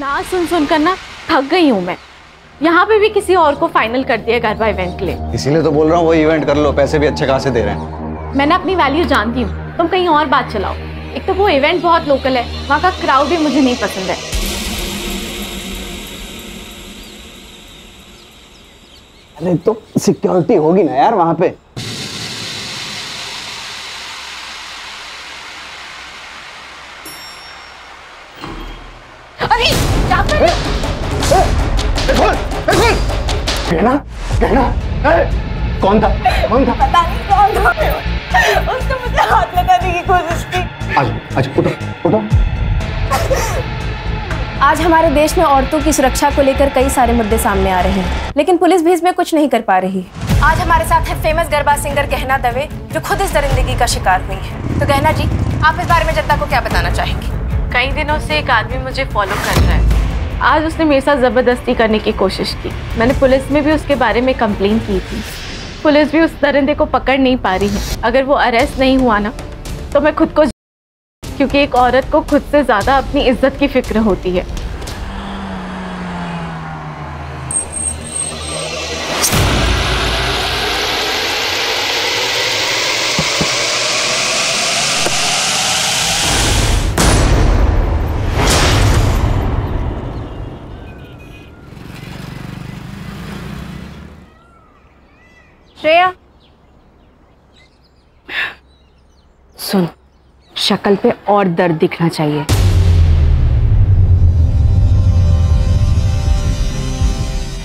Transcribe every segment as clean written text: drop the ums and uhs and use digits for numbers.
ना सुन सुनकर ना थक गई हूँ मैं। यहाँ पे भी किसी और को फाइनल कर दिया गरबा इवेंट के लिए। इसीलिए तो बोल रहा हूँ वो इवेंट कर लो, पैसे भी अच्छे खासे दे रहे हैं। मैंने अपनी वैल्यू जानती हूँ, तुम कहीं और बात चलाओ। एक तो वो इवेंट बहुत लोकल है, वहाँ का क्राउड भी मुझे नहीं पसंद है। अरे तो सिक्योरिटी होगी ना यार वहाँ पे। अरे क्या कर रहे? कहना कहना कौन था? पता नहीं कौन था। उसने मुझे हाथ लगाने की कोशिश की। आज उठो। आज हमारे देश में औरतों की सुरक्षा को लेकर कई सारे मुद्दे सामने आ रहे हैं, लेकिन पुलिस भी इसमें कुछ नहीं कर पा रही। आज हमारे साथ है फेमस गरबा सिंगर गहना दवे, जो खुद इस दरिंदगी का शिकार हुई है। तो गहना जी, आप इस बारे में जनता को क्या बताना चाहेंगी? कई दिनों से एक आदमी मुझे फॉलो कर रहा है। आज उसने मेरे साथ जबरदस्ती करने की कोशिश की। मैंने पुलिस में भी उसके बारे में कंप्लेन की थी। पुलिस भी उस दरिंदे को पकड़ नहीं पा रही है। अगर वो अरेस्ट नहीं हुआ ना तो मैं खुद को, क्योंकि एक औरत को खुद से ज्यादा अपनी इज्जत की फिक्र होती है। श्रेया, सुन, शक्ल पे और दर्द दिखना चाहिए।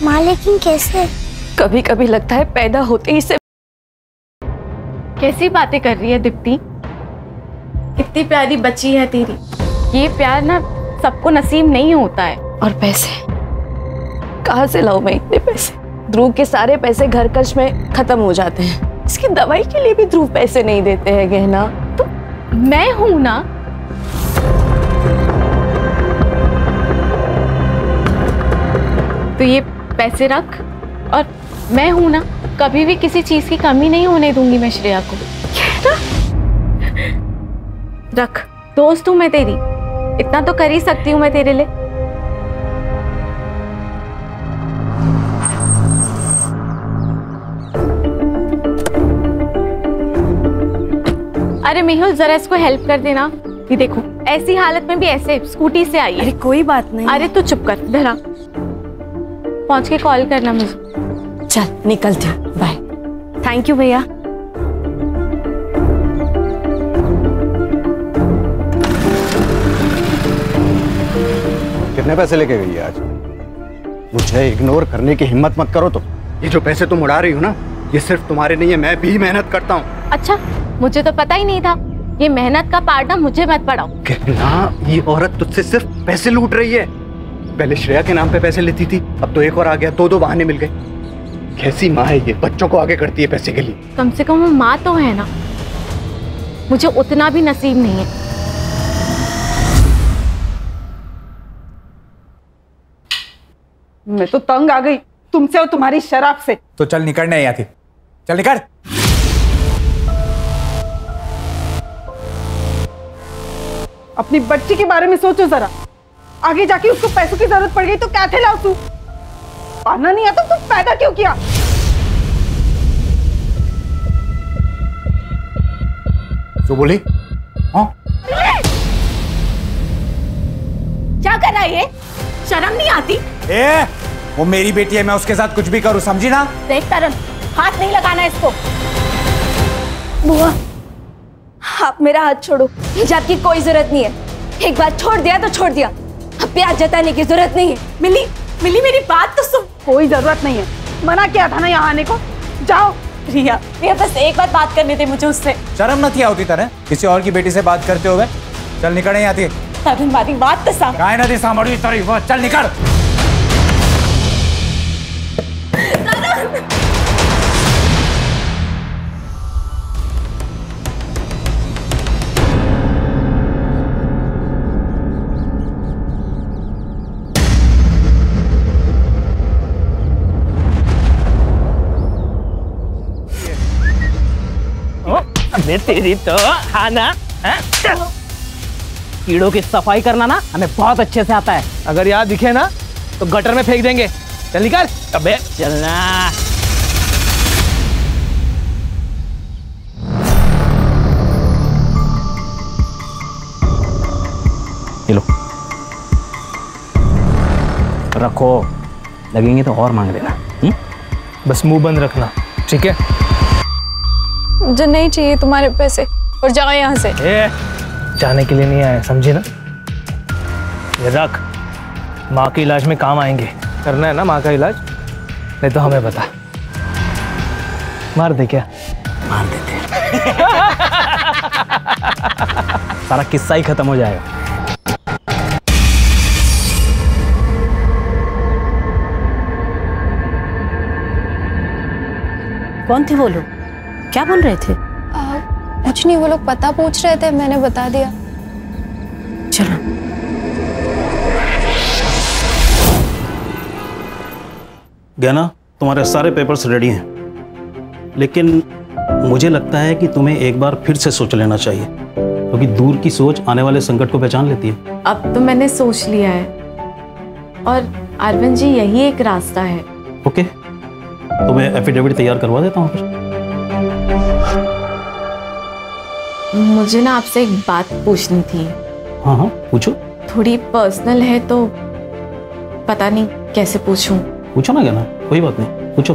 माँ लेकिन कैसे? कभी कभी लगता है पैदा होते ही से। कैसी बातें कर रही है दीप्ति? कितनी प्यारी बच्ची है तेरी। ये प्यार ना सबको नसीब नहीं होता है। और पैसे कहाँ से लाऊं मैं इतने पैसे? ध्रुव के सारे पैसे घर खर्च में खत्म हो जाते हैं। इसकी दवाई के लिए भी ध्रुव पैसे नहीं देते हैं गहना। तो मैं हूं ना। तो ये पैसे रख, और मैं हूं ना, कभी भी किसी चीज की कमी नहीं होने दूंगी मैं श्रेया को। रख, दोस्त हूं मैं तेरी, इतना तो कर ही सकती हूं मैं तेरे लिए। अरे मेहुल, जरा इसको हेल्प कर देना। ये देखो, ऐसी हालत में भी ऐसे स्कूटी से आई है। अरे कोई बात नहीं। अरे तू चुप कर, इधर आ। पहुंच के कॉल करना मुझे। चल निकलती हूँ, बाय। थैंक यू भैया। कितने पैसे लेके गई है आज? मुझे इग्नोर करने की हिम्मत मत करो। तो ये जो पैसे तुम उड़ा रही हो ना, ये सिर्फ तुम्हारे नहीं है, मैं भी मेहनत करता हूँ। अच्छा, मुझे तो पता ही नहीं था। ये मेहनत का पार्ट ना मुझे मत पढ़ाओ। कहना, ये औरत तुझसे सिर्फ पैसे लूट रही है। पहले श्रेया के नाम पे पैसे लेती थी, अब तो एक और आ गया। दो बहाने मिल गए। कैसी माँ है ये, बच्चों को आगे करती है पैसे के लिए। कम से कम वो माँ तो है ना। मुझे उतना भी नसीब नहीं है। मैं तो तंग आ गई तुमसे और तुम्हारी शराब से। तो चल निकल, नहीं आती। चल निकल। अपनी बच्ची के बारे में सोचो जरा। आगे जाके उसको पैसों की जरूरत पड़ गई तो क्या थे लाओ? तू पाना नहीं आता तो पैदा क्यों किया? जो बोली? हाँ, क्या कर रहा है ये? शर्म नहीं आती? ए, वो मेरी बेटी है, मैं उसके साथ कुछ भी करूं, समझी ना? देख तरन, हाथ नहीं लगाना इसको। बुआ, आप मेरा हाथ छोड़ो। मुझे आपकी कोई जरूरत नहीं है। एक बार छोड़ दिया तो छोड़ दिया। अब प्यार जताने की जरूरत नहीं है। मिली मेरी बात तो सुन। कोई जरूरत नहीं है, मना किया था ना यहाँ आने को। जाओ। रिया, बस एक बार बात करने दे मुझे उससे। शर्म न थी होती तरह किसी और की बेटी से बात करते हुए? चल निकल, नहीं आती। हमारी बात तो सामने। काय नदी सामड़ी तरी, चल निकल। अबे तेरी तो आना। कीड़ों की सफाई करना ना हमें बहुत अच्छे से आता है। अगर यहाँ दिखे ना तो गटर में फेंक देंगे। चल निकल। अबे चलना। ये लो रखो, लगेंगे तो और मांग लेना। बस मुंह बंद रखना, ठीक है? मुझे नहीं चाहिए तुम्हारे पैसे, और जाओ यहाँ से। जाने के लिए नहीं आए, समझे ना? ये रख, माँ के इलाज में काम आएंगे। करना है ना माँ का इलाज? नहीं तो हमें बता। मार दे क्या? मार देते। सारा किस्सा ही खत्म हो जाएगा। कौन थे वो लोग? क्या बोल रहे थे? कुछ नहीं, वो लोग पता पूछ रहे थे, मैंने बता दिया। चलो। गहना, तुम्हारे सारे पेपर्स रेडी हैं, लेकिन मुझे लगता है कि तुम्हें एक बार फिर से सोच लेना चाहिए, क्योंकि दूर की सोच आने वाले संकट को पहचान लेती है। अब तो मैंने सोच लिया है, और अरविंद जी यही एक रास्ता है। ओके, तो मैं एफिडेविट तैयार करवा देता हूँ फिर। मुझे ना आपसे एक बात पूछनी थी। हाँ हाँ पूछो। थोड़ी पर्सनल है तो पता नहीं कैसे पूछूं। पूछो ना गहना, कोई बात नहीं, पूछो।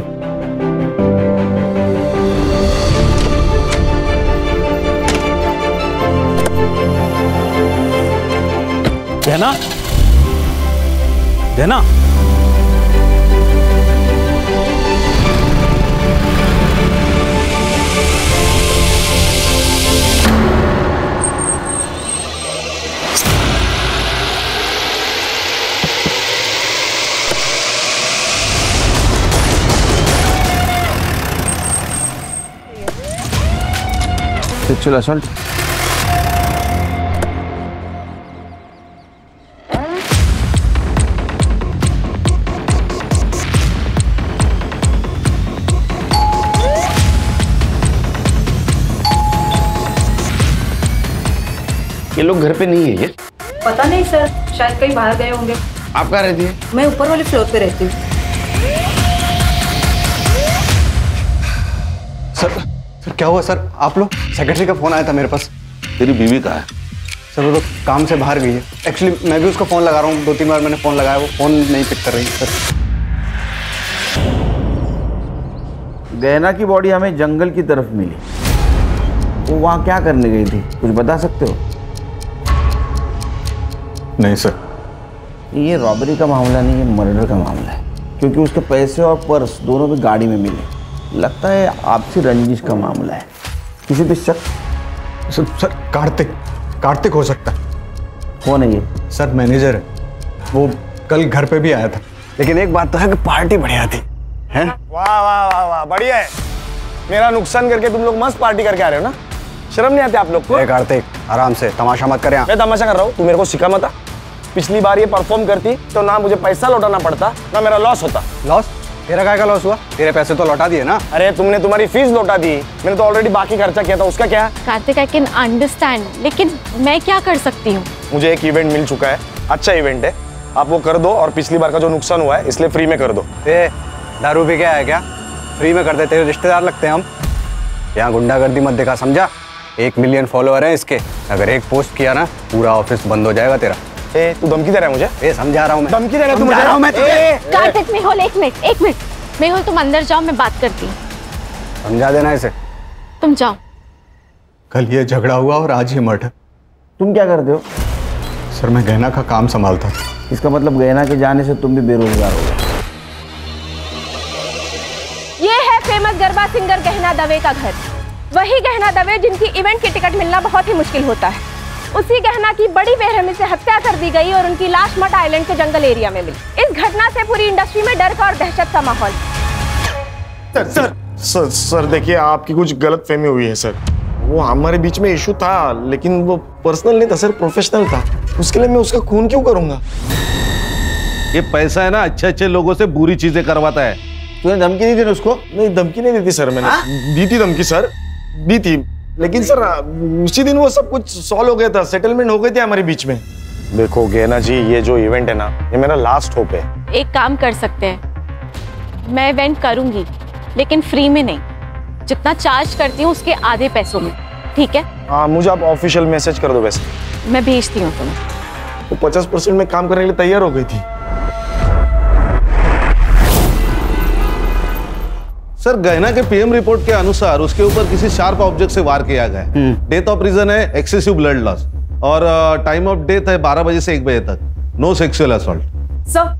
गहना, गहना, Sexual assault. ये लोग घर पे नहीं है ये? पता नहीं सर, शायद कहीं बाहर गए होंगे। आप कहाँ रहती है? मैं ऊपर वाले फ्लोर पे रहती हूँ। सर क्या हुआ सर? आप लोग? सेक्रेटरी का फोन आया था मेरे पास। तेरी बीवी कहाँ है? सर वो तो काम से बाहर गई है। एक्चुअली मैं भी उसको फोन लगा रहा हूँ, 2-3 बार मैंने फोन लगाया, वो फोन नहीं पिक कर रही सर। गहना की बॉडी हमें जंगल की तरफ मिली, वो वहाँ क्या करने गई थी, कुछ बता सकते हो? नहीं सर। ये रॉबरी का मामला नहीं, ये मर्डर का मामला है, क्योंकि उसके पैसे और पर्स दोनों भी गाड़ी में मिले। लगता है आपसी रंजिश का मामला है। किसी पे शक? सर कार्तिक हो सकता है। कौन है ये? सर मैनेजर है, वो कल घर पे भी आया था। लेकिन एक बात तो है कि पार्टी बढ़िया थी। हैं? वाह वाह वाह वाह, बढ़िया है। मेरा नुकसान करके तुम लोग मस्त पार्टी करके आ रहे हो ना? शर्म नहीं आती आप लोग को? कार्तिक आराम से, तमाशा मत कर। मैं तमाशा कर रहा हूँ, तू मेरे को सिखा मत। पिछली बार ये परफॉर्म करती तो ना मुझे पैसा लौटाना पड़ता, ना मेरा लॉस होता। लॉस? तेरा काय का लॉस हुआ? तेरे पैसे तो लौटा दिए ना। अरे तुमने तुम्हारी फीस लौटा दी, मैंने तो ऑलरेडी बाकी खर्चा किया था, उसका क्या? कार्तिक आई कैन अंडरस्टैंड, लेकिन मैं क्या कर सकती हूँ? मुझे एक इवेंट मिल चुका है, अच्छा इवेंट है, आप वो कर दो, और पिछली बार का जो नुकसान हुआ है इसलिए फ्री में कर दो। दारू पी के आया क्या? फ्री में कर देते हैं, रिश्तेदार लगते हैं हम। यहाँ गुंडागर्दी मत दिखा, समझा? 1 मिलियन फॉलोअर है इसके, अगर एक पोस्ट किया ना पूरा ऑफिस बंद हो जाएगा तेरा। तू धमकी दे रहा है मुझे? समझा रहा हूँ मैं। धमकी दे रहा है तू मुझे? कार्तिक, मेहुल एक मिनट, मेहुल तुम अंदर जाओ, मैं बात करती हूँ। समझा देना इसे। तुम जाओ। कल ये झगड़ा हुआ और आज ये मर्डर। तुम क्या करते हो? सर मैं गहना का काम संभालता। इसका मतलब गहना के जाने से तुम भी बेरोजगार हो गए। ये है फेमस गरबा सिंगर गहना दवे का घर। वही गहना दवे जिनकी इवेंट की टिकट मिलना बहुत ही मुश्किल होता है। उसी गहना की बड़ी बेरहमी से हत्या कर दी गई और उनकी लाश मट आइलैंड के जंगल एरिया में मिली। इस घटना से पूरी इंडस्ट्री में डर का और दहशत का माहौल। सर देखिए, आपकी कुछ गलतफहमी हुई है सर। वो हमारे बीच में इशू था, लेकिन वो पर्सनल नहीं था सर, प्रोफेशनल था। उसके लिए मैं उसका खून क्यों करूंगा? ये पैसा है ना, अच्छे अच्छे लोगों से बुरी चीजें करवाता है। तूने धमकी दी थी उसको? नहीं, धमकी नहीं दी थी सर मैंने। दी थी धमकी सर, दी थी। लेकिन सर उसी दिन वो सब कुछ सॉल्व हो गया था, सेटलमेंट हो गई थी हमारे बीच में। देखो गहना जी, ये जो इवेंट है ना, ये मेरा लास्ट होप है। एक काम कर सकते हैं, मैं इवेंट करूंगी लेकिन फ्री में नहीं, जितना चार्ज करती हूँ उसके आधे पैसों में, ठीक है? हाँ, मुझे आप ऑफिशियल मैसेज कर दो। वैसे मैं भेजती हूँ तुम्हें। वो 50% में काम करने के लिए तैयार हो गई थी। सर, गहना के पीएम रिपोर्ट के अनुसार उसके ऊपर किसी शार्प ऑब्जेक्ट से वार किया गया है। डेथ ऑफ रीजन है एक्सेसिव ब्लड लॉस और टाइम ऑफ डेथ है 12 बजे से 1 बजे तक। No sexual assault. सर,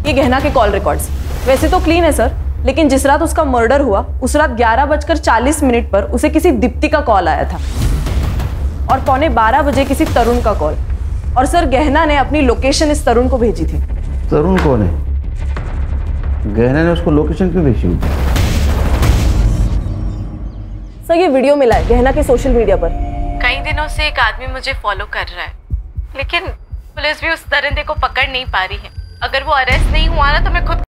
ये गहना के कॉल रिकॉर्ड्स वैसे तो क्लीन है सर, लेकिन जिस रात उसका मर्डर हुआ उस रात 11:40 पर उसे किसी दीप्ति का कॉल आया था और 11:15 बजे किसी तरुण का कॉल। और सर, गहना ने अपनी लोकेशन इस तरुण को भेजी थी। तरुण कौन है? गहना ने उसको लोकेशन क्यों भेजी? सर, ये वीडियो मिला है गहना के सोशल मीडिया पर। कई दिनों से एक आदमी मुझे फॉलो कर रहा है, लेकिन पुलिस भी उस दरिंदे को पकड़ नहीं पा रही है। अगर वो अरेस्ट नहीं हुआ ना तो मैं खुद।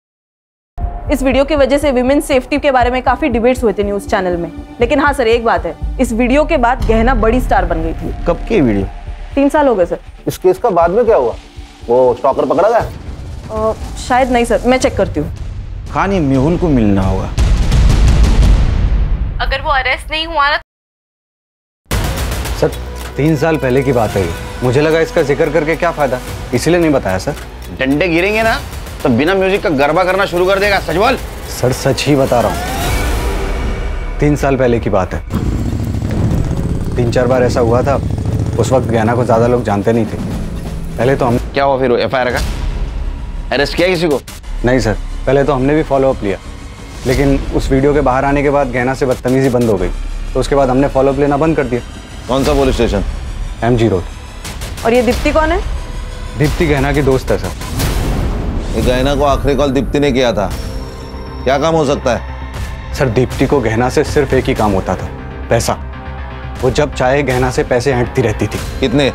इस वीडियो की वजह से विमेन सेफ्टी के बारे में काफी डिबेट्स हुए थे न्यूज चैनल में, लेकिन हाँ सर, एक बात है, इस वीडियो के बाद गहना बड़ी स्टार बन गई थी। कब की वीडियो? 3 साल हो गए सर। इस केस का बाद में क्या हुआ? वो स्टॉकर पकड़ा गया? शायद नहीं सर, मैं चेक करती हूँ। खानी मेहुल को मिलना होगा। अगर वो अरेस्ट नहीं हुआ ना। सर, 3 साल पहले की बात है ये। मुझे लगा इसका जिक्र करके क्या फायदा, इसीलिए नहीं बताया सर। डंडे गिरेंगे ना तो बिना म्यूजिक का गरबा करना शुरू कर देगा। सच बोल। सर, सच ही बता रहा हूँ। 3 साल पहले की बात है। 3-4 बार ऐसा हुआ था। उस वक्त गहना को ज्यादा लोग जानते नहीं थे। पहले तो हम। क्या हुआ फिर? FIR का अरेस्ट किया किसी को? नहीं सर, पहले तो हमने भी फॉलो अप लिया, लेकिन उस वीडियो के बाहर आने के बाद गहना से बदतमीजी बंद हो गई, तो उसके बाद हमने फॉलो अप लेना बंद कर दिया। कौन सा पुलिस स्टेशन? MG road. और ये दीप्ति कौन है? दीप्ति गहना की दोस्त है सर। ये गहना को आखिरी कॉल दीप्ति ने किया था। क्या काम हो सकता है? सर, दीप्ति को गहना से सिर्फ एक ही काम होता था, पैसा। वो जब चाहे गहना से पैसे ऐंठती रहती थी। कितने?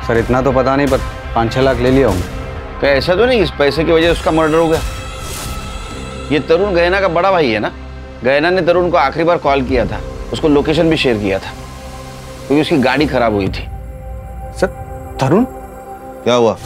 सर, इतना तो पता नहीं, पर 5-6 लाख ले लिया होंगे। क्या ऐसा तो नहीं इस पैसे की वजह से उसका मर्डर हो गया? ये तरुण गहना का बड़ा भाई है ना? गहना ने तरुण को आखिरी बार कॉल किया था, उसको लोकेशन भी शेयर किया था, क्योंकि उसकी गाड़ी खराब हुई थी। सर, तरुण? क्या हुआ?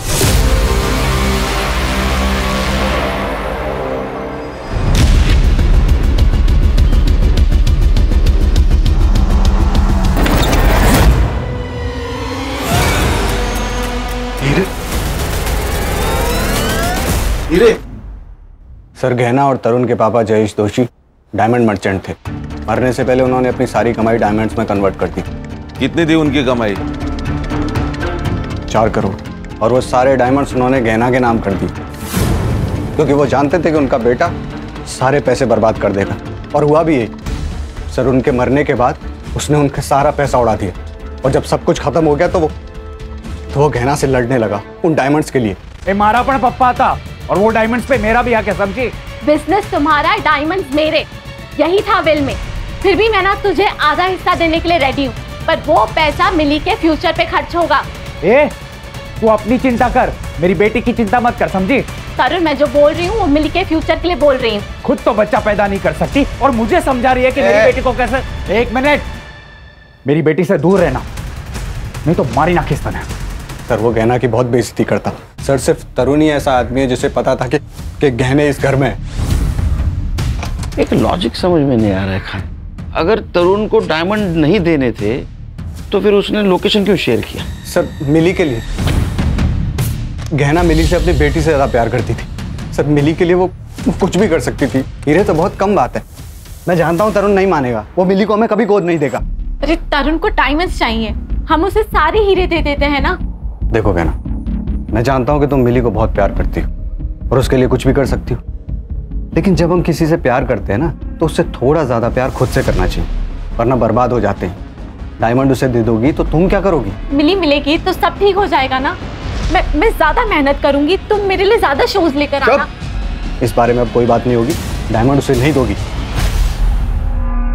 हीरे? सर, गहना और तरुण के पापा जयेश दोषी डायमंड मर्चेंट थे। मरने से पहले उन्होंने अपनी सारी कमाई डायमंड्स में कन्वर्ट कर दी। कितनी थी उनकी कमाई? 4 करोड़। और वो सारे डायमंड्स उन्होंने गहना के नाम कर दिए, क्योंकि वो जानते थे कि उनका बेटा सारे पैसे बर्बाद कर देगा। और हुआ भी यही। सर, उनके मरने के बाद उसने उनका सारा पैसा उड़ा दिया, और जब सब कुछ खत्म हो गया तो वो गहना से लड़ने लगा उन डायमंड्स के लिए। मारा पण पप्पा था और वो डायमंड्स पे मेरा भी हक है, समझी? बिजनेस तुम्हारा, डायमंड्स मेरे, यही था विल में। फिर भी मैं ना तुझे आधा हिस्सा देने के लिए रेडी हूँ, पर वो पैसा मिली के फ्यूचर पे खर्च होगा। तू अपनी चिंता कर, मेरी बेटी की चिंता मत कर, समझी? तरुण, मैं जो बोल रही हूँ वो मिली के फ्यूचर के लिए बोल रही हूँ। खुद तो बच्चा पैदा नहीं कर सकती और मुझे समझा रही है कि मेरी बेटी को कैसे। 1 मिनट, मेरी बेटी से दूर रहना, नहीं तो मारी ना किस तरह। सर, वो गहना की बहुत बेइज्जती करता। सर, सिर्फ तरुण ही ऐसा आदमी है जिसे पता था कि गहने इस घर में है। एक लॉजिक समझ में नहीं आ रहा है खान। अगर तरुण को डायमंड नहीं देने थे तो फिर उसने लोकेशन क्यों शेयर किया? सर, मिली के लिए। गहना मिली से अपनी बेटी से ज्यादा प्यार करती थी। सर, मिली के लिए वो कुछ भी कर सकती थी। हीरे तो बहुत कम बात है। मैं जानता हूँ तरुण नहीं मानेगा, वो मिली को हमें कभी गोद नहीं देगा। अरे तरुण को डायमंड्स चाहिए, हम उसे सारे हीरे दे देते हैं ना। देखो गहना, मैं जानता हूँ कि तुम मिली को बहुत प्यार करती हो और उसके लिए कुछ भी कर सकती हो, लेकिन जब हम किसी से प्यार करते हैं ना तो उससे थोड़ा ज्यादा प्यार खुद से करना चाहिए, वरना बर्बाद हो जाते हैं। डायमंड उसे दे दोगी तो तुम क्या करोगी? मिली मिलेगी तो सब ठीक हो जाएगा ना। मैं ज्यादा मेहनत करूंगी, तुम मेरे लिए ज्यादा शोज लेकर आना। इस बारे में अब कोई बात नहीं होगी। डायमंड उसे नहीं दोगी।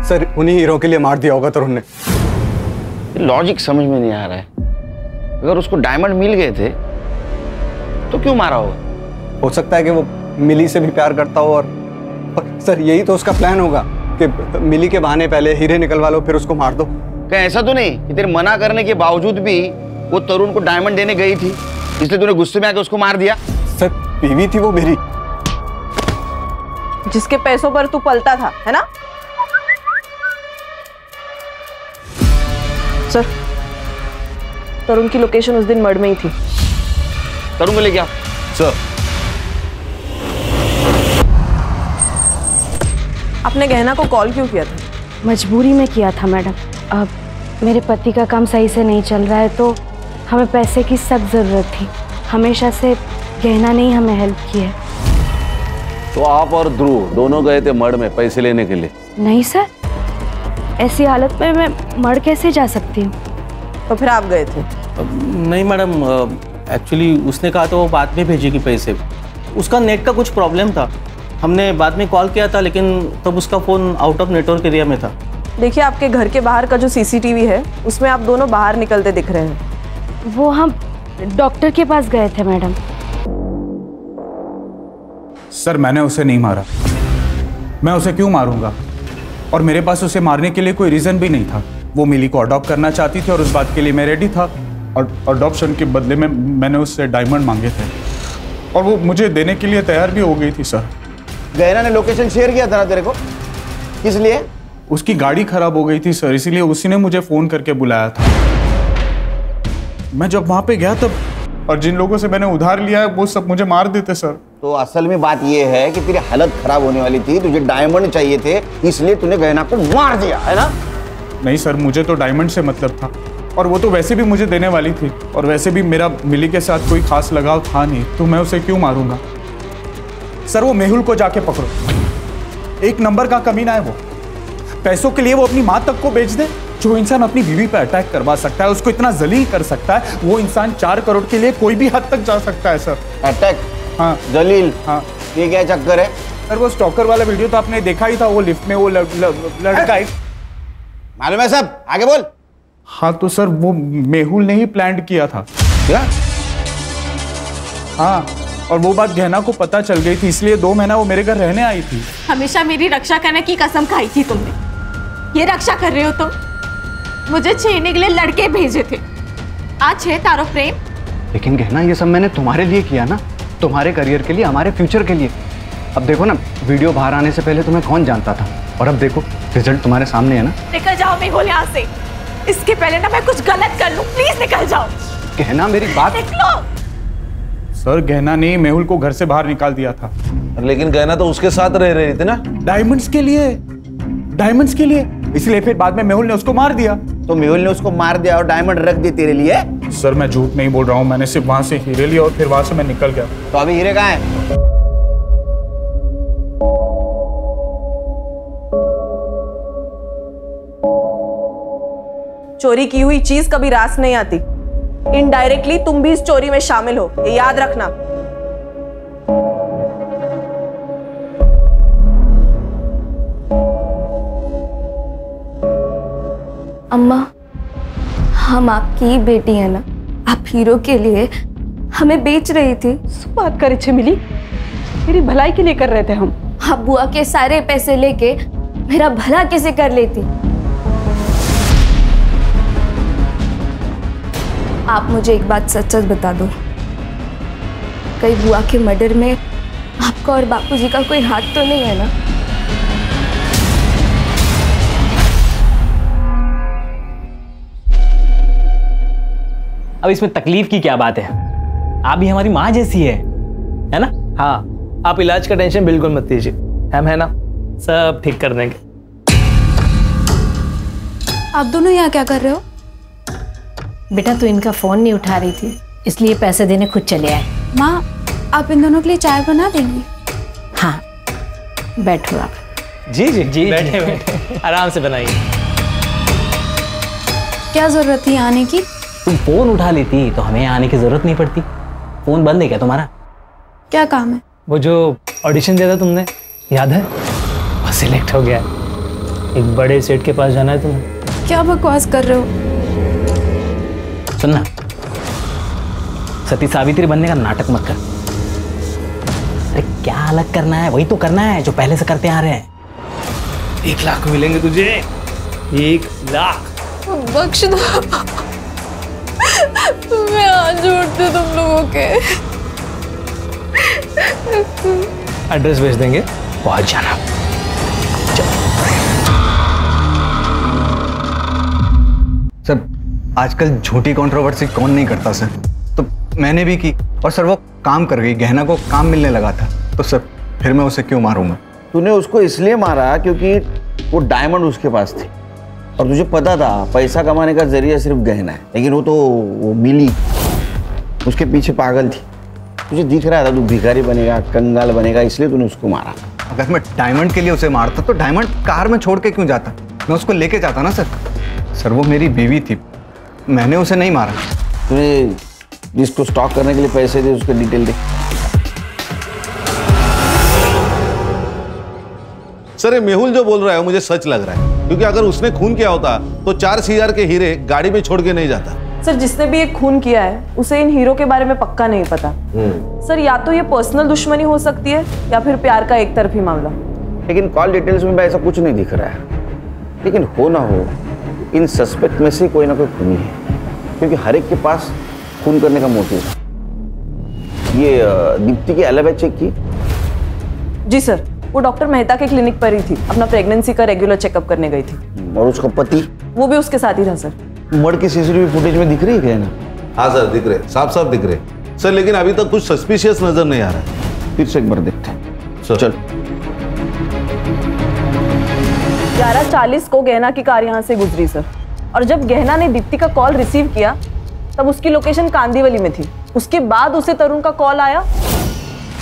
सर, उन्हीं हीरो के लिए मार दिया होगा तरुण ने। लॉजिक समझ में नहीं आ रहा है। अगर उसको डायमंड मिल गए थे तो क्यों मारा होगा? हो सकता है कि वो मिली से भी प्यार करता हो और सर, यही तो उसका प्लान होगा कि मिली के बहाने पहले हीरे निकलवा लो फिर उसको मार दो। क्या ऐसा तो नहीं कि तेरे मना करने के बावजूद भी वो तरुण को डायमंड देने गई थी, इसलिए तूने गुस्से में आके उसको मार दिया? सर बीवी थी वो मेरी, जिसके पैसों पर तू पलता था, है ना? सर, तरुण की लोकेशन उस दिन मर्ड में ही थी। तरुण को लेके आओ। सर, आपने गहना को कॉल क्यों किया था? मजबूरी में किया था मैडम। अब मेरे पति का काम सही से नहीं चल रहा है तो हमें पैसे की सख्त ज़रूरत थी। हमेशा से गहना ने ही हमें हेल्प की है। तो आप और ध्रुव दोनों गए थे मर्ड में पैसे लेने के लिए? नहीं सर, ऐसी हालत में मैं मर्ड कैसे जा सकती हूँ? तो फिर आप गए थे? नहीं मैडम, एक्चुअली उसने कहा तो वो बाद में भेजेगी पैसे। उसका नेट का कुछ प्रॉब्लम था, हमने बाद में कॉल किया था लेकिन तब उसका phone out of network area में था। देखिए, आपके घर के बाहर का जो सीसीटीवी है उसमें आप दोनों बाहर निकलते दिख रहे हैं। वो हम डॉक्टर के पास गए थे मैडम। सर मैंने उसे नहीं मारा, मैं उसे क्यों मारूंगा? और मेरे पास उसे मारने के लिए कोई रीज़न भी नहीं था। वो मिली को अडॉप्ट करना चाहती थी और उस बात के लिए मैं रेडी था। और अडॉप्शन के बदले में मैंने उससे डायमंड मांगे थे और वो मुझे देने के लिए तैयार भी हो गई थी। सर, गहना ने लोकेशन शेयर किया था ना तेरे को, किस लिए? उसकी गाड़ी खराब हो गई थी सर, इसीलिए उसी ने मुझे फ़ोन करके बुलाया था। मैं जब वहाँ पे गया तब, और जिन लोगों से मैंने उधार लिया है वो सब मुझे मार देते सर। तो असल में बात ये है कि तेरी हालत खराब होने वाली थी, तुझे डायमंड चाहिए थे, इसलिए तूने गहना को मार दिया, है ना? नहीं सर, मुझे तो डायमंड से मतलब था और वो तो वैसे भी मुझे देने वाली थी और वैसे भी मेरा मिली के साथ कोई खास लगाव था नहीं, तो मैं उसे क्यों मारूंगा? सर वो मेहुल को जाके पकड़ो, एक नंबर का कमीना है वो। पैसों के लिए वो अपनी माँ तक को बेच दे। जो इंसान अपनी बीवी पे अटैक करवा सकता है, उसको इतना जलील कर सकता है, वो इंसान 4 करोड़ के लिए कोई भी हद तक जा सकता है सर। अटैक? हाँ। जलील? हाँ। ये क्या चक्कर है? सर वो स्टॉकर वाला वीडियो तो आपने देखा ही था, वो लिफ्ट में वो लड़का एक मालूम है सब, आगे बोल। हाँ तो सर वो मेहुल ने ही प्लान किया था। क्या? हाँ, और वो बात गहना को पता चल गई थी, इसलिए 2 महीना वो मेरे घर रहने आई थी। हमेशा मेरी रक्षा करने की कसम खाई थी तुमने, ये रक्षा कर रहे हो तुम? मुझे छेड़ने के लिए लड़के भेजे थे, आज है तारो प्रेम। लेकिन गहना ये सब मैंने तुम्हारे लिए किया ना, तुम्हारे करियर के लिए, हमारे फ्यूचर के लिए। अब देखो ना, वीडियो बाहर आने से पहले तुम्हें कौन जानता था, और अब देखो रिजल्ट तुम्हारे सामने है ना। निकल जाओ मेहुल यहाँ से, इसके पहले ना मैं कुछ गलत कर लूं, प्लीज निकल जाओ। गहना मेरी बात। निकलो। सर गहना ने मेहुल को घर से बाहर निकाल दिया था। लेकिन गहना तो उसके साथ रह रही थी ना। डायमंड्स के लिए, डायमंड्स के लिए, इसलिए फिर बाद में मेहुल ने उसको मार दिया। तो मेहुल ने उसको मार दिया और डायमंड रख दिए तेरे लिए? सर मैं झूठ नहीं बोल रहा हूँ, मैंने सिर्फ वहां से हीरे लिए और फिर वहां से मैं निकल गया। तो अभी हीरे कहाँ हैं? चोरी की हुई चीज कभी रास नहीं आती। इनडायरेक्टली तुम भी इस चोरी में शामिल हो, ये याद रखना। अम्मा, हम आपकी ही बेटी है ना, आप हीरो के लिए हमें बेच रही थी। बात करे छे मिली, मेरी भलाई के लिए कर रहे थे हम। आप बुआ के सारे पैसे लेके मेरा भला कैसे कर लेती? आप मुझे एक बात सच सच बता दो, कहीं बुआ के मर्डर में आपका और बापूजी का कोई हाथ तो नहीं है ना? अब इसमें तकलीफ की क्या बात है? आप भी हमारी माँ जैसी है ना? हाँ, आप इलाज का टेंशन बिल्कुल मत लीजिए, हम है ना, सब ठीक कर देंगे। आप दोनों यहाँ क्या कर रहे हो? बेटा तू इनका फोन नहीं उठा रही थी, इसलिए पैसे देने खुद चले आए। माँ, आप इन दोनों के लिए चाय बना देंगी? हाँ, बैठो आप। जी जी जी, बैठे बैठे आराम से बनाइए। क्या जरूरत थी आने की? तुम फोन उठा लेती तो हमें आने की जरूरत नहीं पड़ती। फोन बंद है क्या तुम्हारा? क्या काम है? वो जो ऑडिशन दिया था तुमने, याद है? वो सिलेक्ट हो गया है, एक बड़े सेट के पास जाना है तुम्हें। क्या बकवास कर रहे हो? सुनना, सती सावित्री बनने का नाटक मत कर। अरे क्या अलग करना है, वही तो करना है जो पहले से करते आ रहे हैं। 1 लाख मिलेंगे तुझे, 1 लाख। बख्श दो, मैं हाथ जोड़ती हूँ तुम लोगों के। एड्रेस भेज देंगे, पहुंच जाना। सर आजकल झूठी कंट्रोवर्सी कौन नहीं करता सर, तो मैंने भी की और सर वो काम कर गई, गहना को काम मिलने लगा था, तो सर फिर मैं उसे क्यों मारूंगा? तूने उसको इसलिए मारा क्योंकि वो डायमंड उसके पास थी और तुझे पता था पैसा कमाने का जरिया सिर्फ गहना है, लेकिन वो मिली उसके पीछे पागल थी। तुझे दिख रहा था तू भिखारी बनेगा, कंगाल बनेगा, इसलिए तूने उसको मारा। अगर मैं डायमंड के लिए उसे मारता तो डायमंड कार में छोड़ के क्यों जाता? मैं उसको लेके जाता ना सर। सर वो मेरी बीवी थी, मैंने उसे नहीं मारा। तूने जिसको स्टॉक करने के लिए पैसे दे उसके डिटेल दे। सर ये मेहुल जो बोल रहा है मुझे सच लग रहा है, क्योंकि अगर उसने खून किया होता तो 4,000 के हीरे गाड़ी में छोड़ के नहीं जाता। सर जिसने भी ये खून किया है उसे इन हीरो के बारे में पक्का नहीं पता। सर या तो ये पर्सनल दुश्मनी हो सकती है या फिर प्यार का एक तरफी मामला। लेकिन कॉल डिटेल्स में ऐसा कुछ नहीं दिख रहा है। लेकिन हो ना हो इन सस्पेक्ट में से कोई ना कोई खूनी है, क्योंकि हर एक के पास खून करने का मोटिव है। ये दीप्ति की एलिबी चेक की? जी सर, वो डॉक्टर मेहता के क्लिनिक पर ही थी, अपना प्रेगनेंसी का रेगुलर चेकअप करने गई थी। और उसका पति? वो भी उसके साथ ही था सर। मर्ड की सीसीटीवी फुटेज में दिख रही है ना? हाँ सर दिख रहे, साफ साफ दिख रहे सर, लेकिन अभी तक कुछ सस्पिशियस नजर नहीं आ रहा। फिर से एक बार देखते हैं। चल 11:40 को गहना की कार यहाँ से गुजरी सर, और जब गहना ने दीप्ति का कॉल रिसीव किया तब उसकी लोकेशन कांदीवली में थी। उसके बाद उसे तरुण का कॉल आया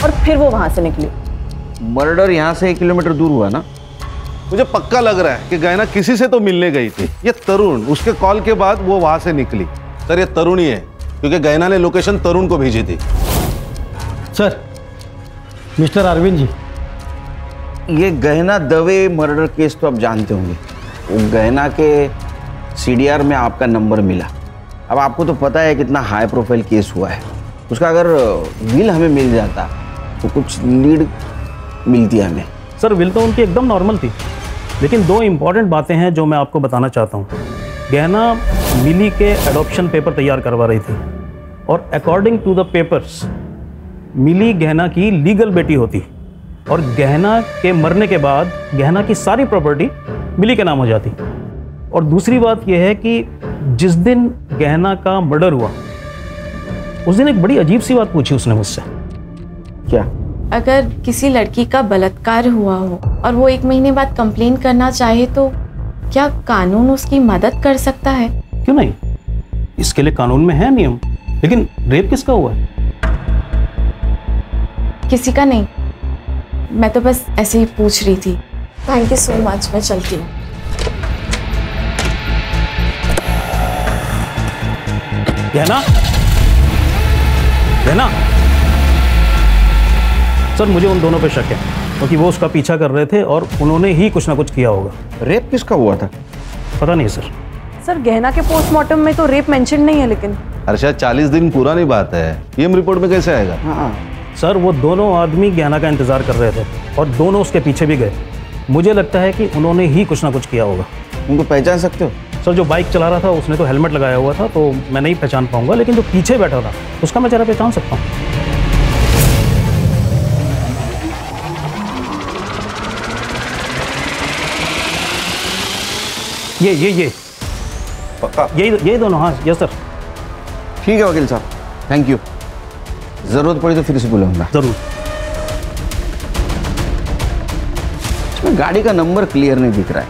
और फिर वो वहां से निकली। मर्डर यहाँ से 1 किलोमीटर दूर हुआ ना? मुझे पक्का लग रहा है कि गहना किसी से तो मिलने गई थी। ये तरुण, उसके कॉल के बाद वो वहां से निकली। सर ये तरुण ही है, क्योंकि गहना ने लोकेशन तरुण को भेजी थी। सर मिस्टर अरविंद जी, ये गहना दवे मर्डर केस तो आप जानते होंगे। वो गहना के CDR में आपका नंबर मिला। अब आपको तो पता है कितना हाई प्रोफाइल केस हुआ है। उसका अगर विल हमें मिल जाता तो कुछ लीड मिलती है हमें। सर विल तो उनकी एकदम नॉर्मल थी, लेकिन 2 इम्पॉर्टेंट बातें हैं जो मैं आपको बताना चाहता हूँ। गहना मिली के एडॉप्शन पेपर तैयार करवा रही थी और अकॉर्डिंग टू द पेपर्स मिली गहना की लीगल बेटी होती और गहना के मरने के बाद गहना की सारी प्रॉपर्टी मिली के नाम हो जाती। और दूसरी बात यह है कि जिस दिन गहना का मर्डर हुआ उस दिन एक बड़ी अजीब सी बात पूछी उसने मुझसे। क्या? अगर किसी लड़की का बलात्कार हुआ हो और वो 1 महीने बाद कंप्लेन करना चाहे तो क्या कानून उसकी मदद कर सकता है? क्यों नहीं, इसके लिए कानून में है नियम। लेकिन रेप किसका हुआ है? किसी का नहीं, मैं तो बस ऐसे ही पूछ रही थी। थैंक यू सो मच, मैं चलती हूँ। गहना, गहना। सर मुझे उन दोनों पे शक है, क्योंकि वो उसका पीछा कर रहे थे और उन्होंने ही कुछ ना कुछ किया होगा। रेप किसका हुआ था? पता नहीं सर। सर गहना के पोस्टमार्टम में तो रेप मेंशन नहीं है, लेकिन हर्षा 40 दिन पुरानी बात है, पीएम रिपोर्ट में कैसे आएगा? हाँ सर वो दोनों आदमी गहना का इंतजार कर रहे थे और दोनों उसके पीछे भी गए। मुझे लगता है कि उन्होंने ही कुछ ना कुछ किया होगा। उनको पहचान सकते हो? सर जो बाइक चला रहा था उसने तो हेलमेट लगाया हुआ था, तो मैं नहीं पहचान पाऊंगा, लेकिन जो पीछे बैठा था उसका मैं जरा पहचान सकता हूँ। ये पक्का? ये दोनों, हाँ यस सर। ठीक है वकील साहब, थैंक यू। जरूरत पड़ी तो फिर से बुलाऊंगा। जरूर। इसमें गाड़ी का नंबर क्लियर नहीं दिख रहा है,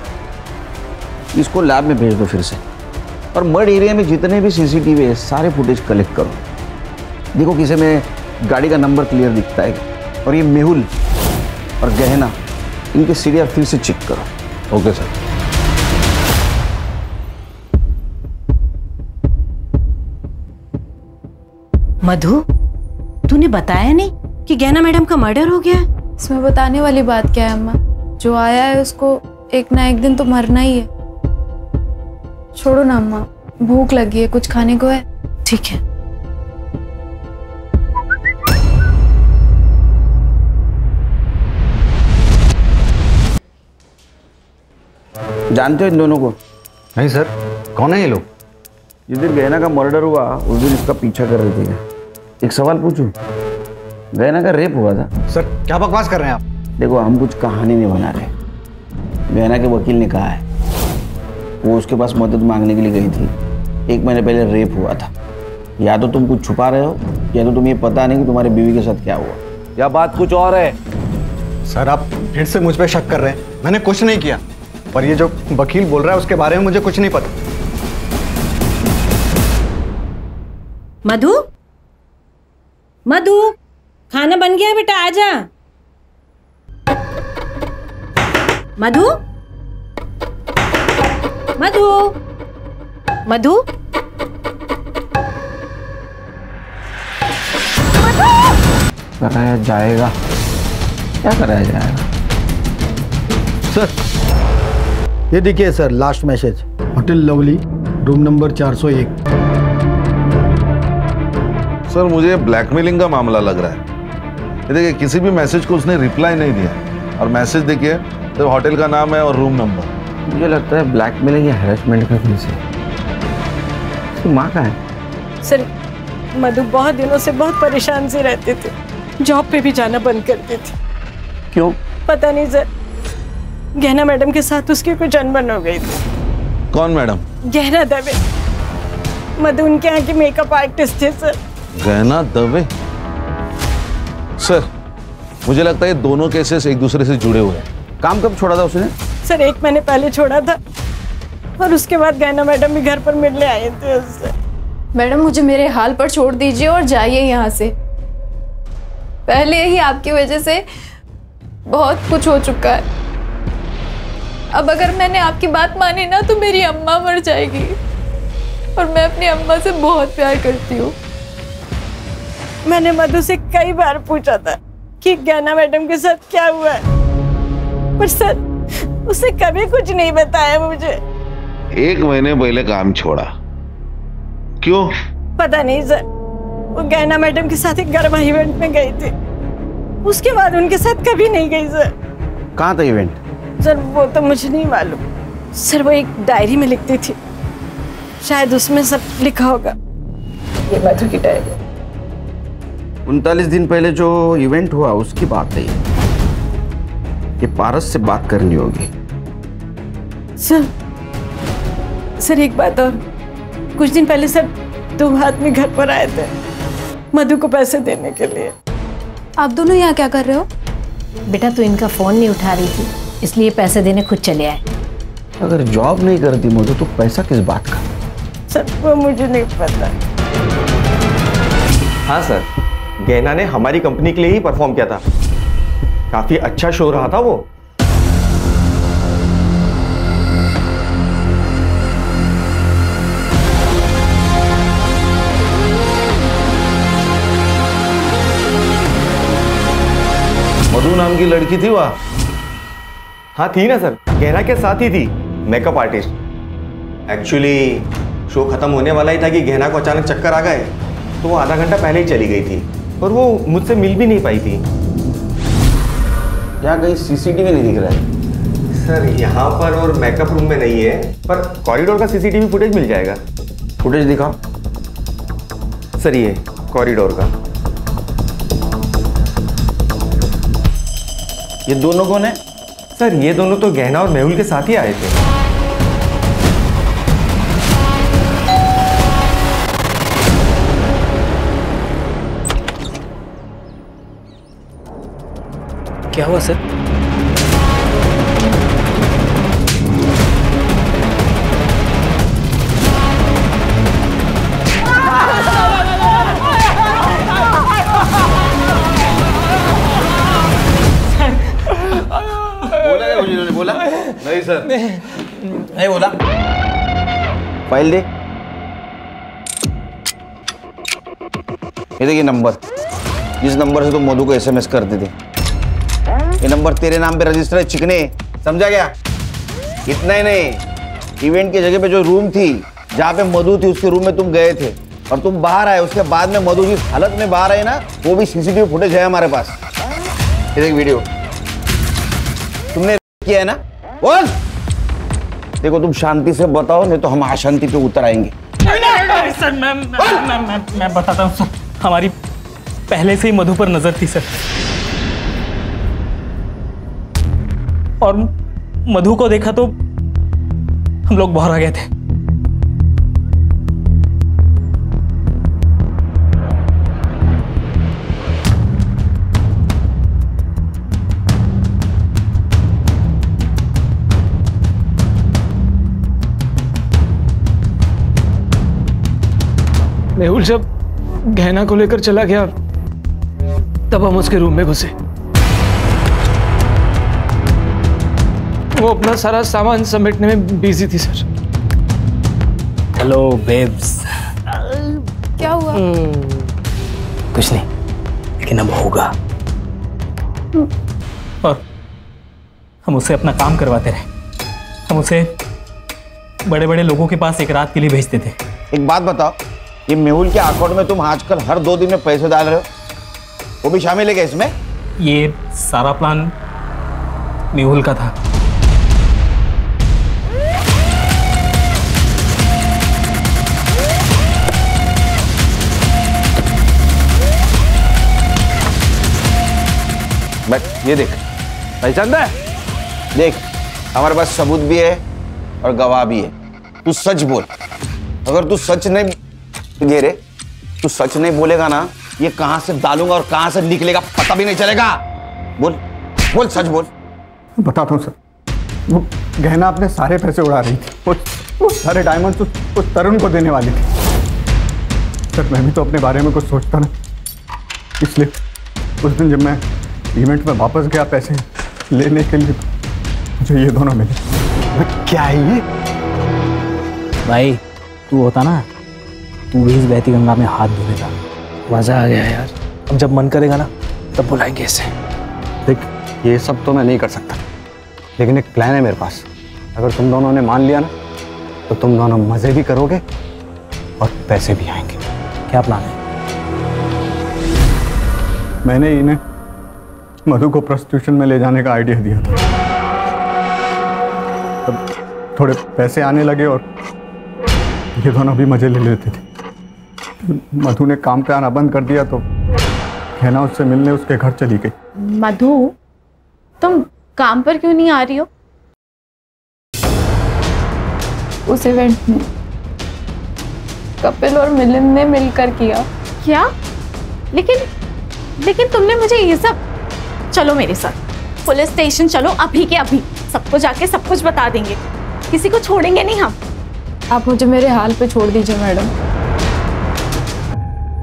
इसको लैब में भेज दो फिर से। और मर्ड एरिया में जितने भी CCTV है सारे फुटेज कलेक्ट करो। देखो किसी में गाड़ी का नंबर क्लियर दिखता है। और ये मेहुल और गहना, इनके CDR फिर से चेक करो। Okay sir. मधु, तूने बताया नहीं कि गहना मैडम का मर्डर हो गया है? इसमें बताने वाली बात क्या है अम्मा? जो आया है उसको एक ना एक दिन तो मरना ही है। छोड़ो ना अम्मा, भूख लगी है, कुछ खाने को है? ठीक है। जानते हो इन दोनों को? नहीं सर, कौन है ये लोग? जिस दिन गहना का मर्डर हुआ उस दिन इसका पीछा कर रहे थे। एक सवाल पूछूं, गहना का रेप हुआ था? सर क्या बकवास कर रहे हैं आप? देखो, हम कुछ कहानी नहीं बना रहे। गहना के वकील ने कहा है वो उसके पास मदद मांगने के लिए गई थी। 1 महीने पहले रेप हुआ था। या तो तुम कुछ छुपा रहे हो या तो तुम्हें पता नहीं कि तुम्हारी बीवी के साथ क्या हुआ, या बात कुछ और है। सर आप फिर से मुझ पे शक कर रहे हैं। मैंने कुछ नहीं किया, पर ये जो वकील बोल रहा है उसके बारे में मुझे कुछ नहीं पता। मधु, मधु, खाना बन गया बेटा, आजा। मधु, मधु, मधु, कराया जाएगा, क्या कराया जाएगा? सर ये देखिए sir, last message, hotel lovely, room number 401। Sir मुझे ब्लैकमेलिंग का मामला लग रहा है। ये देखिए, किसी भी मैसेज को उसने रिप्लाई नहीं दिया, और मैसेज देखिए तो होटल का नाम है और रूम नंबर। मुझे लगता है ब्लैकमेलिंग या हैरेसमेंट का केस है। उसकी माँ का है? सर मधु बहुत दिनों से बहुत परेशान से रहते थे, जॉब पे भी जाना बंद कर दी थी। क्यों? पता नहीं सर, गहना मैडम के साथ उसकी कुछ अनबन हो गई थी। कौन मैडम? गहना दवे, मधु उनके यहाँ की मेकअप आर्टिस्ट थे सर। गहना दवे? सर मुझे लगता है ये दोनों केसेस एक दूसरे से जुड़े हुए हैं। काम कब छोड़ा था उसने? सर 1 महीने पहले छोड़ा था, और उसके बाद गहना मैडम भी घर पर मिलने आए थे उससे। मैडम मुझे मेरे हाल पर छोड़ दीजिए और जाइए यहाँ से। पहले ही आपकी वजह से बहुत कुछ हो चुका है। अब अगर मैंने आपकी बात मानी ना तो मेरी अम्मा मर जाएगी, और मैं अपनी अम्मा से बहुत प्यार करती हूँ। मैंने मधु से कई बार पूछा था कि गहना मैडम के साथ क्या हुआ है, पर सर उसने कभी कुछ नहीं बताया मुझे। 1 महीने पहले काम छोड़ा, क्यों? पता नहीं सर, वो गहना मैडम के साथ एक गरबा इवेंट में गई थी, उसके बाद उनके साथ कभी नहीं गई सर। कहाँ था इवेंट? सर वो तो मुझे नहीं मालूम सर, वो एक डायरी में लिखती थी, शायद उसमें सब लिखा होगा। ये मधु की डायरी। 39 दिन पहले जो इवेंट हुआ उसकी बात है ये पारस से बात करनी होगी। सर एक बात और, कुछ दिन पहले सर 2 आदमी घर पर आए थे मधु को पैसे देने के लिए। आप दोनों यहाँ क्या कर रहे हो? बेटा तू इनका फोन नहीं उठा रही थी, इसलिए पैसे देने खुद चले आए। अगर जॉब नहीं करती मधु तो पैसा किस बात का? सर वो मुझे नहीं पता। हाँ सर, गहना ने हमारी कंपनी के लिए ही परफॉर्म किया था, काफी अच्छा शो रहा था वो। मधु नाम की लड़की थी वहाँ? हाँ थी ना सर, गहना के साथ ही थी, मेकअप आर्टिस्ट। एक्चुअली शो खत्म होने वाला ही था कि गहना को अचानक चक्कर आ गए, तो वो आधा घंटा पहले ही चली गई थी, और वो मुझसे मिल भी नहीं पाई थी। क्या कहीं सीसीटीवी नहीं दिख रहा है? सर यहाँ पर और मेकअप रूम में नहीं है, पर कॉरिडोर का सीसीटीवी फुटेज मिल जाएगा। फुटेज दिखाओ सर, ये कॉरिडोर का। ये दोनों कौन है? सर ये दोनों तो गहना और मेहुल के साथ ही आए थे। क्या हुआ सर? बोला क्या उन्होंने? बोला नहीं सर, नहीं बोला। फाइल दे। ये देखिए नंबर, जिस नंबर से तुम मधु को SMS करते थे, ये नंबर तेरे नाम पे रजिस्टर है चिकने, समझा क्या? इतना ही नहीं, इवेंट की जगह पे जो रूम थी जहाँ पे मधु थी उसके रूम में तुम गए थे और तुम बाहर आए, उसके बाद में मधु जिस हालत में बाहर आई ना, वो भी CCTV फुटेज है हमारे पास। ये देख वीडियो, तुमने किया है ना? बोल। देखो तुम शांति से बताओ, नहीं तो हम अशांति पे उतर आएंगे। सर मैं बताता हूँ सर, हमारी पहले से ही मधु पर नजर थी सर, और मधु को देखा तो हम लोग बाहर आ गए थे। मेहुल जब गहना को लेकर चला गया तब हम उसके रूम में घुसे। वो अपना सारा सामान समेटने में बिजी थी सर। Hello babes. क्या हुआ? कुछ नहीं, लेकिन अब होगा। और हम उसे अपना काम करवाते रहे। हम उसे बड़े बड़े लोगों के पास एक रात के लिए भेजते थे। एक बात बताओ, ये मेहुल के अकाउंट में तुम आजकल हर 2 दिन में पैसे डाल रहे हो, वो भी शामिल है क्या इसमें? ये सारा प्लान मेहुल का था। बट ये देख, पहचान है? देख, हमारे पास सबूत भी है और गवाह भी है। तू सच बोल। अगर तू सच नहीं रे, तू सच नहीं बोलेगा ना, ये कहां से डालूंगा और कहां से निकलेगा पता भी नहीं चलेगा। बोल बोल, सच बोल। बताता हूँ सर, वो गहना अपने सारे पैसे उड़ा रही थी। वो सारे डायमंड्स उस तरुण को देने वाली थी। सर मैं भी तो अपने बारे में कुछ सोचता ना, इसलिए उस दिन जब मैं इवेंट में वापस गया पैसे लेने के लिए, मुझे ये दोनों मिले। क्या है ये? भाई तू होता ना, तू भी इस बहती गंगा में हाथ धो देता। मजा आ गया यार। अब जब मन करेगा ना तब बुलाएंगे इसे। देख, ये सब तो मैं नहीं कर सकता, लेकिन एक प्लान है मेरे पास। अगर तुम दोनों ने मान लिया ना, तो तुम दोनों मजे भी करोगे और पैसे भी आएंगे। क्या प्लान है? मैंने इन्हें मधु को प्रोस्टिट्यूशन में ले जाने का आइडिया दिया था। तब थोड़े पैसे आने लगे और ये दोनों भी मजे ले लेते थे। मधु ने काम पे आना बंद कर दिया तो गहना उससे मिलने उसके घर चली गई। मधु, तुम काम पर क्यों नहीं आ रही हो? उस इवेंट में कपिल और मिलिंद ने मिलकर किया। क्या? लेकिन तुमने मुझे ये सब। चलो मेरे साथ पुलिस स्टेशन चलो, अभी के अभी। सबको जाके सब कुछ बता देंगे, किसी को छोड़ेंगे नहीं हम। आप मुझे मेरे हाल पे छोड़ दीजिए मैडम,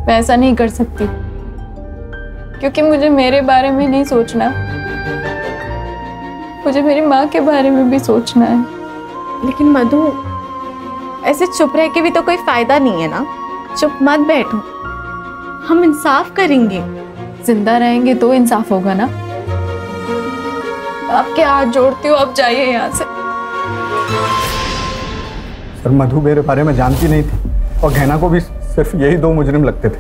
मैं ऐसा नहीं कर सकती, क्योंकि मुझे मेरे बारे में नहीं सोचना, मुझे मेरी माँ के बारे में भी सोचना है। लेकिन मधु, ऐसे चुप रह के भी तो कोई फायदा नहीं है ना। चुप मत बैठो, हम इंसाफ करेंगे। जिंदा रहेंगे तो इंसाफ होगा ना। आपके हाथ जोड़ती हूँ, आप जाइए यहाँ से। सर मधु मेरे बारे में जानती नहीं थी और गहना को भी सिर्फ यही 2 मुजरिम लगते थे,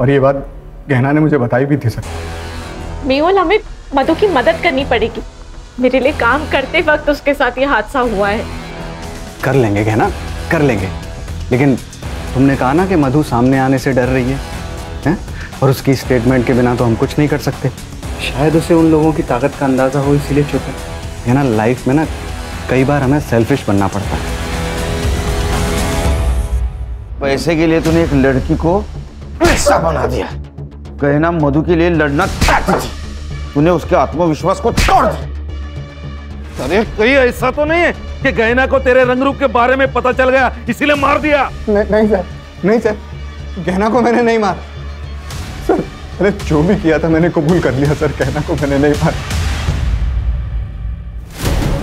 और ये बात गहना ने मुझे बताई भी थी। सर मेहुल, हमें मधु की मदद करनी पड़ेगी। मेरे लिए काम करते वक्त उसके साथ ये हादसा हुआ है। कर लेंगे गहना, कर लेंगे, लेकिन तुमने कहा ना कि मधु सामने आने से डर रही है, हैं? और उसकी स्टेटमेंट के बिना तो हम कुछ नहीं कर सकते। शायद उसे उन लोगों की ताकत का अंदाजा हो, इसीलिए चुप है ना। लाइफ में ना कई बार हमें सेल्फिश बनना पड़ता है। पैसे के लिए तूने एक लड़की को ऐसा बना दिया। गहना मधु के लिए लड़ना चाहती थी, तूने उसके आत्मविश्वास को तोड़ दिया। अरे कहीं ऐसा तो नहीं है कि गहना को तेरे रंग रूप के बारे में पता चल गया इसीलिए मार दिया? नहीं सर, नहीं सर, गहना को मैंने नहीं मारा सर। मैंने जो भी किया था मैंने कबूल कर लिया सर, गहना को मैंने नहीं मारा।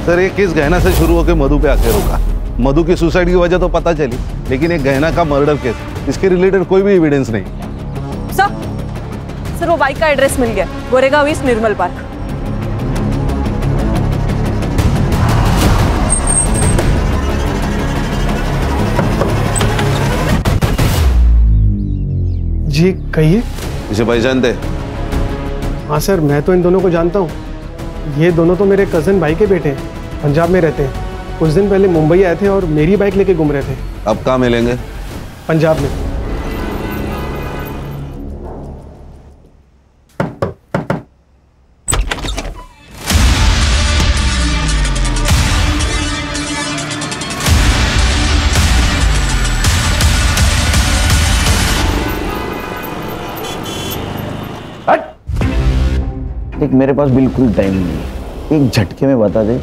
सर ये केस गहना से शुरू होकर मधु पे आके रुका। मधु की सुसाइड की वजह तो पता चली, लेकिन एक गहना का मर्डर केस, इसके रिलेटेड कोई भी एविडेंस नहीं। सर वो बाइक का एड्रेस मिल गया, गोरेगांव ईस्ट निर्मल पार्क। जी कहिए। इसे पहचानते? हाँ सर, मैं तो इन दोनों को जानता हूँ। ये दोनों तो मेरे कज़न भाई के बेटे हैं, पंजाब में रहते हैं। कुछ दिन पहले मुंबई आए थे और मेरी बाइक लेके घूम रहे थे। अब कहाँ मिलेंगे? पंजाब में। एक मेरे पास बिल्कुल टाइम नहीं है, एक झटके में बता दे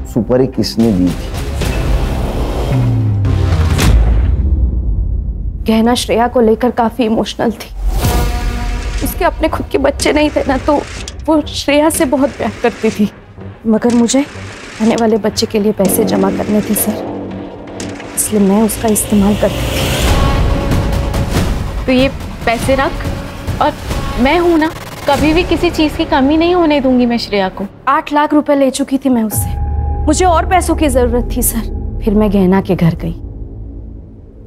सुपारी किसने दी थी? गहना श्रेया को लेकर काफी इमोशनल थी। उसके अपने खुद के बच्चे नहीं थे ना, तो वो श्रेया से बहुत प्यार करती थी। मगर मुझे आने वाले बच्चे के लिए पैसे जमा करने थे सर, इसलिए मैं उसका इस्तेमाल करती थी। तो ये पैसे रख, और मैं हूं ना, कभी भी किसी चीज की कमी नहीं होने दूंगी मैं श्रेया को। 8 लाख रुपए ले चुकी थी मैं उससे, मुझे और पैसों की जरूरत थी सर। फिर मैं गहना के घर गई,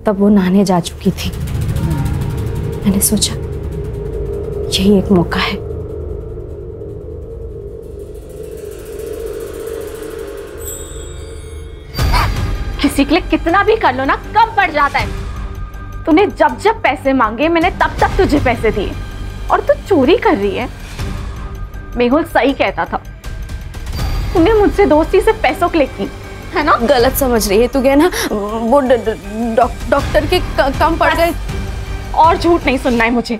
तब वो नहाने जा चुकी थी। मैंने सोचा यही एक मौका है। किसी के लिए कितना भी कर लो ना, कम पड़ जाता है। तूने जब जब पैसे मांगे मैंने तब तब तुझे पैसे दिए, और तू चोरी कर रही है। मेहुल सही कहता था, तूने मुझसे दोस्ती से पैसों के लिए की है ना। गलत समझ रही है तू गहना, वो डॉक्टर के कम पड़ गए। और झूठ नहीं सुनना है मुझे।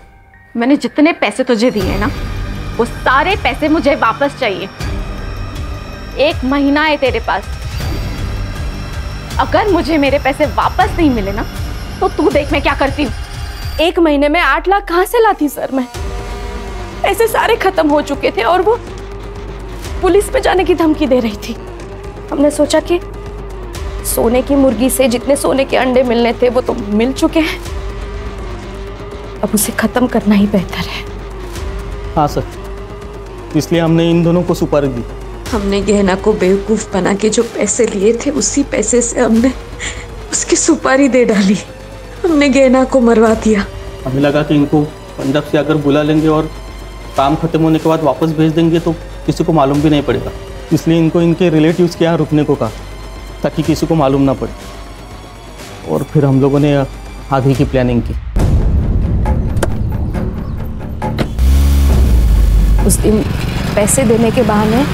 मैंने जितने पैसे तुझे दिए हैं ना, वो सारे पैसे मुझे वापस चाहिए। 1 महीना है तेरे पास, अगर मुझे मेरे पैसे वापस नहीं मिले ना, तो तू देख मैं क्या करती हूँ। 1 महीने में 8 लाख कहाँ से लाती सर मैं? पैसे सारे खत्म हो चुके थे और वो पुलिस में जाने की धमकी दे रही थी। हमने सोचा कि सोने की मुर्गी से जितने सोने के अंडे मिलने थे वो तो मिल चुके हैं, अब उसे खत्म करना ही बेहतर है। हाँ सर, इसलिए हमने इन दोनों को सुपारी दी। हमने गहना को बेवकूफ बना के जो पैसे लिए थे, उसी पैसे से हमने उसकी सुपारी दे डाली। हमने गहना को मरवा दिया। हमें लगा कि इनको पंजाब से अगर बुला लेंगे और काम खत्म होने के बाद वापस भेज देंगे तो किसी को मालूम भी नहीं पड़ेगा, इसलिए इनको इनके रिलेटिव्स के यहाँ रुकने को कहा ताकि किसी को मालूम ना पड़े। और फिर हम लोगों ने आगे की प्लानिंग की। उस दिन पैसे देने के बहाने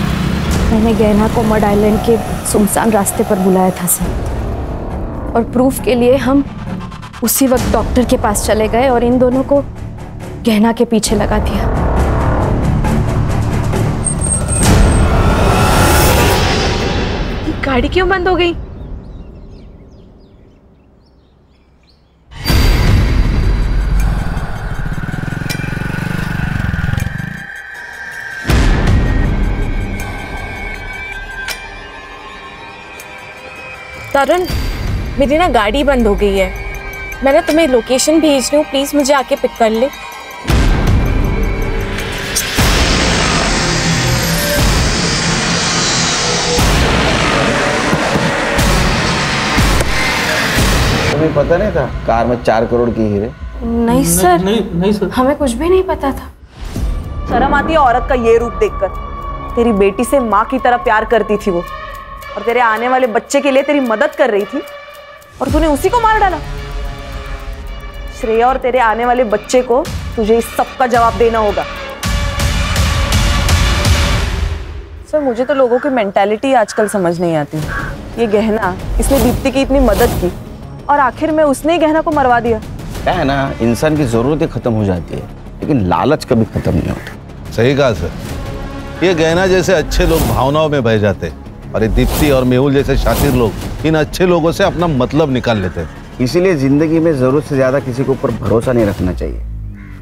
मैंने गहना को मड आइलैंड के सुनसान रास्ते पर बुलाया था सर, और प्रूफ के लिए हम उसी वक्त डॉक्टर के पास चले गए और इन दोनों को गहना के पीछे लगा दिया। गाड़ी क्यों बंद हो गई? तरुण, मेरी ना गाड़ी बंद हो गई है। मैंने तुम्हें लोकेशन भेज रही हूँ, प्लीज मुझे आके पिक कर ले। तुम्हें पता नहीं था कार में 4 करोड़ की हीरे? नहीं सर, नहीं सर, हमें कुछ भी नहीं पता था। शर्म आती है औरत का ये रूप देखकर। तेरी बेटी से माँ की तरह प्यार करती थी वो, और तेरे आने वाले बच्चे के लिए तेरी मदद कर रही थी, और तूने उसी को मार डाला। श्रेया और तेरे आने वाले बच्चे को तुझे इस सब का जवाब देना होगा। सर, मुझे तो लोगों की मेंटालिटी आजकल समझ नहीं आती। ये गहना, इसने दीप्ति की इतनी मदद की और आखिर में उसने ही गहना को मरवा दिया। क्या है ना, इंसान की जरूरतें खत्म हो जाती है लेकिन लालच कभी खत्म नहीं होता। सही कहा सर। ये गहना जैसे अच्छे लोग भावनाओं में बह जाते हैं और ये दीप्ति और मेहुल जैसे शातिर लोग इन अच्छे लोगों से अपना मतलब निकाल लेते हैं। इसीलिए जिंदगी में जरूरत से ज्यादा किसी के ऊपर भरोसा नहीं रखना चाहिए।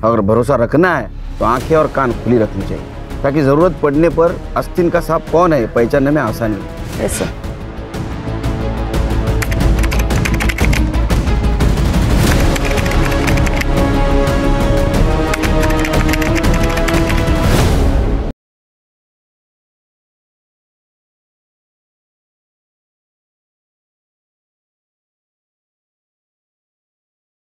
अगर भरोसा रखना है तो आंखें और कान खुली रखनी चाहिए, ताकि जरूरत पड़ने पर आस्तीन का सांप कौन है पहचानने में आसानी हो। Yes sir.